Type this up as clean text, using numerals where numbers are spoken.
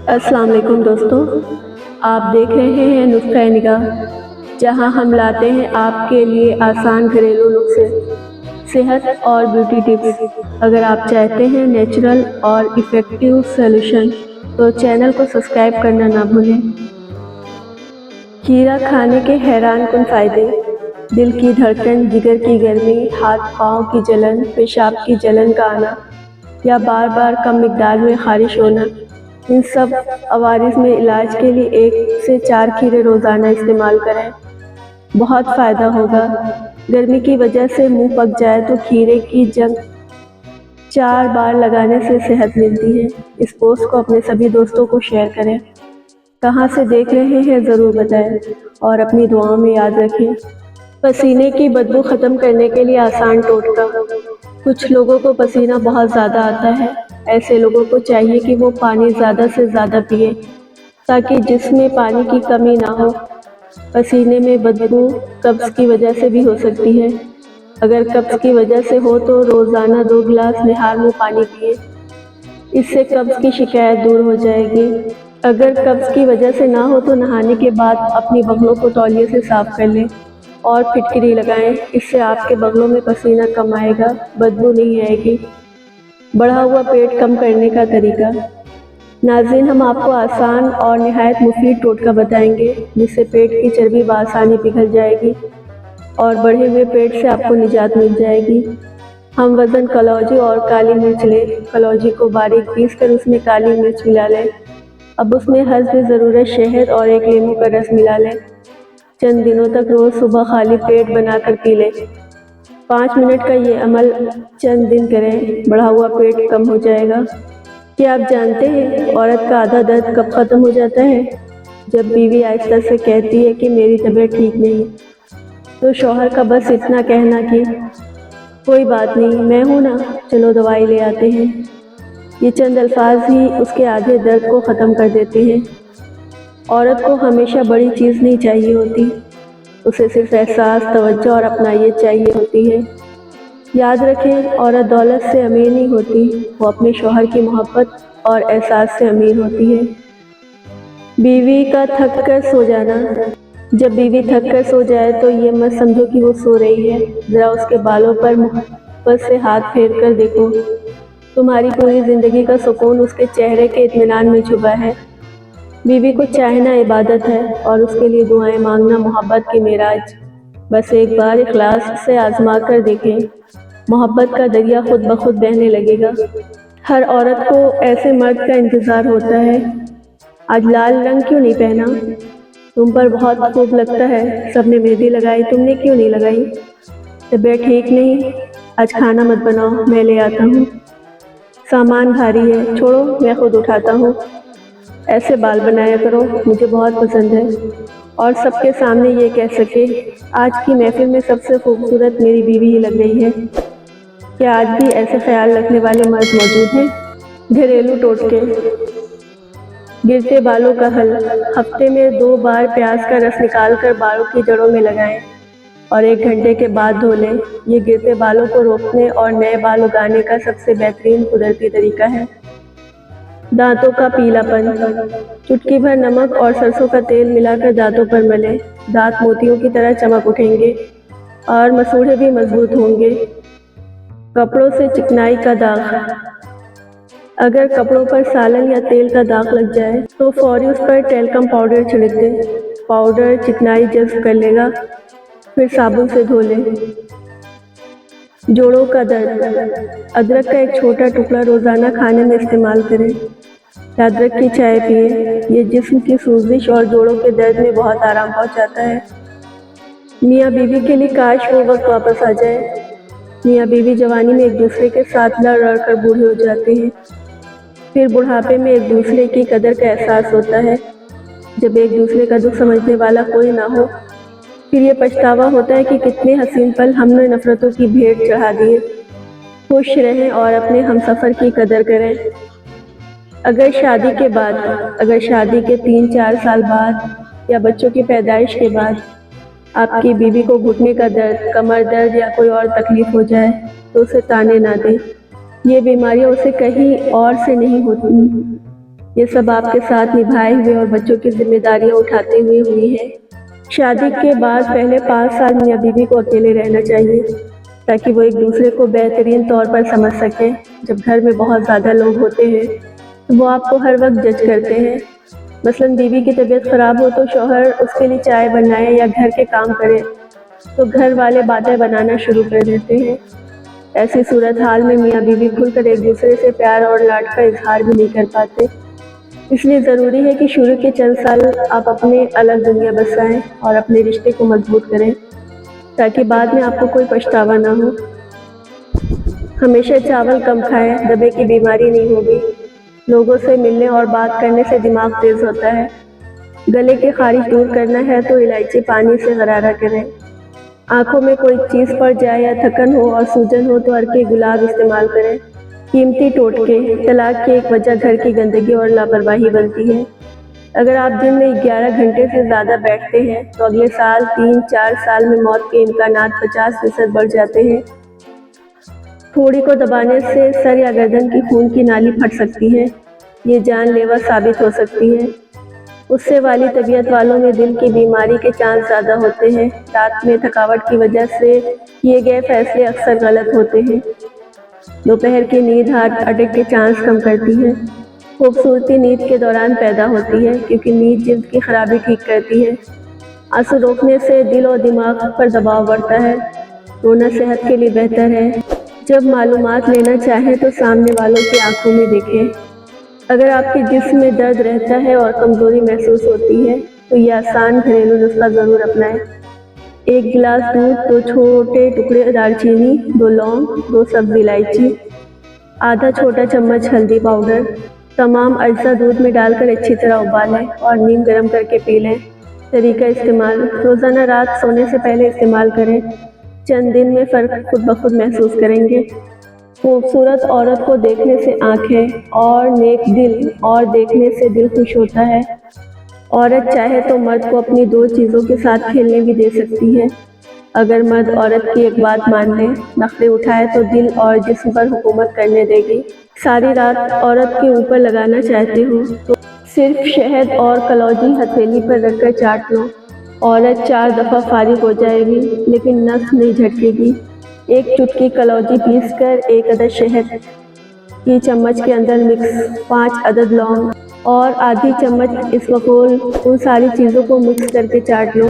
السلام علیکم دوستو، آپ دیکھ رہے ہیں نسخہ نگاہ، جہاں ہم لاتے ہیں آپ کے لیے آسان گھریلو نسخے، صحت اور بیوٹی ٹپس۔ اگر آپ چاہتے ہیں نیچرل اور ایفیکٹو سولوشن تو چینل کو سبسکرائب کرنا نہ بھولیں۔ کھیرا کھانے کے حیران کن فائدے: دل کی دھڑکن، جگر کی گرمی، ہاتھ پاؤں کی جلن، پیشاب کی جلن کا آنا یا بار بار کم مقدار میں خارش ہونا، ان سب عوارض میں علاج کے لیے 1 سے 4 کھیرے روزانہ استعمال کریں، بہت فائدہ ہوگا۔ گرمی کی وجہ سے منہ پک جائے تو کھیرے کی جنگ 4 بار لگانے سے صحت ملتی ہے۔ اس پوسٹ کو اپنے سبھی دوستوں کو شیئر کریں۔ کہاں سے دیکھ رہے ہیں ضرور بتائیں اور اپنی دعاؤں میں یاد رکھیں۔ پسینے کی بدبو ختم کرنے کے لیے آسان ٹوٹکا۔ کچھ لوگوں کو پسینہ بہت زیادہ آتا ہے، ایسے لوگوں کو چاہیے کہ وہ پانی زیادہ سے زیادہ پیے تاکہ جسم میں پانی کی کمی نہ ہو۔ پسینے میں بدبو قبض کی وجہ سے بھی ہو سکتی ہے۔ اگر قبض کی وجہ سے ہو تو روزانہ 2 گلاس نہار منہ پانی پیے، اس سے قبض کی شکایت دور ہو جائے گی۔ اگر قبض کی وجہ سے نہ ہو تو نہانے کے بعد اپنی بغلوں کو تولیے سے صاف کر لیں اور پھٹکری لگائیں، اس سے آپ کے بغلوں میں پسینہ کم آئے گا، بدبو نہیں آئے گی۔ بڑھا ہوا پیٹ کم کرنے کا طریقہ۔ ناظرین، ہم آپ کو آسان اور نہایت مفید ٹوٹکا بتائیں گے جس سے پیٹ کی چربی بآسانی پگھل جائے گی اور بڑھے ہوئے پیٹ سے آپ کو نجات مل جائے گی۔ ہم وزن کلوجی اور کالی مرچ لیں۔ کلوجی کو باریک پیس کر اس میں کالی مرچ ملا لیں۔ اب اس میں حسب ضرورت شہد اور 1 لیموں کا رس ملا لیں۔ چند دنوں تک روز صبح خالی پیٹ بنا کر پی لیں۔ 5 منٹ کا یہ عمل چند دن کریں، بڑھا ہوا پیٹ کم ہو جائے گا۔ کیا آپ جانتے ہیں عورت کا آدھا درد کب ختم ہو جاتا ہے؟ جب بیوی آہستہ سے کہتی ہے کہ میری طبیعت ٹھیک نہیں، تو شوہر کا بس اتنا کہنا کہ کوئی بات نہیں، میں ہوں نا، چلو دوائی لے آتے ہیں، یہ چند الفاظ ہی اس کے آدھے درد کو ختم کر دیتے ہیں۔ عورت کو ہمیشہ بڑی چیز نہیں چاہیے ہوتی، اسے صرف احساس، توجہ اور اپنائیت چاہیے ہوتی ہے۔ یاد رکھیں، عورت دولت سے امیر نہیں ہوتی، وہ اپنے شوہر کی محبت اور احساس سے امیر ہوتی ہے۔ بیوی کا تھک کر سو جانا۔ جب بیوی تھک کر سو جائے تو یہ مت سمجھو کہ وہ سو رہی ہے، ذرا اس کے بالوں پر محبت سے ہاتھ پھیر کر دیکھو، تمہاری پوری زندگی کا سکون اس کے چہرے کے اطمینان میں چھپا ہے۔ بیوی کو چاہنا عبادت ہے اور اس کے لیے دعائیں مانگنا محبت کی معراج۔ بس ایک بار اخلاص سے آزما کر دیکھیں، محبت کا دریا خود بخود بہنے لگے گا۔ ہر عورت کو ایسے مرد کا انتظار ہوتا ہے۔ آج لال رنگ کیوں نہیں پہنا؟ تم پر بہت خوب لگتا ہے۔ سب نے مہندی لگائی، تم نے کیوں نہیں لگائی؟ طبیعت ٹھیک نہیں؟ آج کھانا مت بناؤ، میں لے آتا ہوں۔ سامان بھاری ہے، چھوڑو میں خود اٹھاتا ہوں۔ ایسے بال بنایا کرو، مجھے بہت پسند ہے۔ اور سب کے سامنے یہ کہہ سکے، آج کی محفل میں سب سے خوبصورت میری بیوی ہی لگ رہی ہے۔ کیا آج بھی ایسے خیال رکھنے والے مرد موجود ہیں؟ گھریلو ٹوٹکے۔ گرتے بالوں کا حل۔ ہفتے میں 2 بار پیاز کا رس نکال کر بالوں کی جڑوں میں لگائیں اور 1 گھنٹے کے بعد دھو لیں۔ یہ گرتے بالوں کو روکنے اور نئے بال اگانے کا سب سے بہترین قدرتی طریقہ ہے۔ دانتوں کا پیلا پن۔ چٹکی بھر نمک اور سرسوں کا تیل ملا کر دانتوں پر ملیں، دانت موتیوں کی طرح چمک اٹھیں گے اور مسوڑھے بھی مضبوط ہوں گے۔ کپڑوں سے چکنائی کا داغ۔ اگر کپڑوں پر سالن یا تیل کا داغ لگ جائے تو فوری اس پر ٹیلکم پاؤڈر چھڑک دیں، پاؤڈر چکنائی جذب کر لے گا، پھر صابن سے دھو لیں۔ جوڑوں کا درد۔ ادرک کا 1 چھوٹا ٹکڑا روزانہ کھانے میں استعمال کریں یا ادرک کی چائے پیئیں، یہ جسم کی سوزش اور جوڑوں کے درد میں بہت آرام پہنچاتا ہے۔ میاں بیوی کے لیے کاش وہ وقت واپس آ جائے۔ میاں بیوی جوانی میں ایک دوسرے کے ساتھ لڑ لڑ کر بوڑھے ہو جاتے ہیں، پھر بڑھاپے میں ایک دوسرے کی قدر کا احساس ہوتا ہے۔ جب ایک دوسرے کا دکھ سمجھنے والا کوئی نہ ہو، پھر یہ پچھتاوا ہوتا ہے کہ کتنے حسین پل ہم نے نفرتوں کی بھیٹ چڑھا دیے۔ خوش رہیں اور اپنے ہمسفر کی قدر کریں۔ اگر شادی کے 3-4 سال بعد یا بچوں کی پیدائش کے بعد آپ کی بیوی کو گھٹنے کا درد، کمر درد یا کوئی اور تکلیف ہو جائے تو اسے تانے نہ دیں، یہ بیماریاں اسے کہیں اور سے نہیں ہوتی، یہ سب آپ کے ساتھ نبھائے ہوئے اور بچوں کی ذمہ داریاں اٹھاتے ہوئے ہوئی ہے۔ شادی کے بعد پہلے 5 سال میاں بیوی کو اکیلے رہنا چاہیے تاکہ وہ ایک دوسرے کو بہترین طور پر سمجھ سکیں۔ جب گھر میں بہت زیادہ لوگ ہوتے ہیں تو وہ آپ کو ہر وقت جج کرتے ہیں۔ مثلاً بیوی کی طبیعت خراب ہو تو شوہر اس کے لیے چائے بنائے یا گھر کے کام کرے تو گھر والے باتیں بنانا شروع کر دیتے ہیں۔ ایسی صورتحال میں میاں بیوی کھل کر ایک دوسرے سے پیار اور لاڈ کا اظہار بھی نہیں کر پاتے۔ اس لیے ضروری ہے کہ شروع کے چند سال آپ اپنے الگ دنیا بسائیں اور اپنے رشتے کو مضبوط کریں تاکہ بعد میں آپ کو کوئی پچھتاوا نہ ہو۔ ہمیشہ چاول کم کھائیں، دبے کی بیماری نہیں ہوگی۔ لوگوں سے ملنے اور بات کرنے سے دماغ تیز ہوتا ہے۔ گلے کی خارش دور کرنا ہے تو الائچی پانی سے غرارہ کریں۔ آنکھوں میں کوئی چیز پڑ جائے یا تھکن ہو اور سوجن ہو تو عرق گلاب استعمال کریں۔ قیمتی ٹوٹکے: طلاق کی ایک وجہ گھر کی گندگی اور لاپرواہی بنتی ہے۔ اگر آپ دن میں 11 گھنٹے سے زیادہ بیٹھتے ہیں تو اگلے سال 3-4 سال میں موت کے امکانات 50% بڑھ جاتے ہیں۔ تھوڑی کو دبانے سے سر یا گردن کی خون کی نالی پھٹ سکتی ہے۔ یہ جان لیوا ثابت ہو سکتی ہے۔ غصے والی طبیعت والوں میں دل کی بیماری کے چانس زیادہ ہوتے ہیں۔ رات میں تھکاوٹ کی وجہ سے کیے گئے فیصلے اکثر غلط ہوتے ہیں۔ دوپہر کی نیند ہارٹ اٹیک کے چانس کم کرتی ہے۔ خوبصورتی نیند کے دوران پیدا ہوتی ہے کیونکہ نیند جلد کی خرابی ٹھیک کرتی ہے۔ آنسو روکنے سے دل اور دماغ پر دباؤ بڑھتا ہے۔ رونا صحت کے لیے بہتر ہے۔ جب معلومات لینا چاہیں تو سامنے والوں کی آنکھوں میں دیکھیں۔ اگر آپ کے جسم میں درد رہتا ہے اور کمزوری محسوس ہوتی ہے تو یہ آسان گھریلو نسخہ ضرور اپنائیں۔ 1 گلاس دودھ، 2 چھوٹے ٹکڑے دار چینی، 2 لونگ، 2 سبز الائچی، آدھا چھوٹا چمچ ہلدی پاؤڈر۔ تمام اجزاء دودھ میں ڈال کر اچھی طرح ابالیں اور نیم گرم کر کے پی لیں۔ طریقہ استعمال: روزانہ رات سونے سے پہلے استعمال کریں۔ چند دن میں فرق خود بخود محسوس کریں گے۔ خوبصورت عورت کو دیکھنے سے آنکھیں اور نیک دل اور دیکھنے سے دل خوش ہوتا ہے۔ عورت چاہے تو مرد کو اپنی 2 چیزوں کے ساتھ کھیلنے بھی دے سکتی ہے۔ اگر مرد عورت کی ایک بات مان لے، نخرے اٹھائے تو دل اور جسم پر حکومت کرنے دے گی۔ ساری رات عورت کے اوپر لگانا چاہتے ہو تو صرف شہد اور کلوجی ہتھیلی پر رکھ کر چاٹ لو۔ عورت 4 دفعہ فارغ ہو جائے گی لیکن نس نہیں جھٹکے گی۔ 1 چٹکی کلوجی پیس کر 1 عدد شہد کی چمچ کے اندر مکس، 5 عدد لونگ اور آدھی چمچ اسوفول، ان ساری چیزوں کو مکس کر کے چاٹ لو۔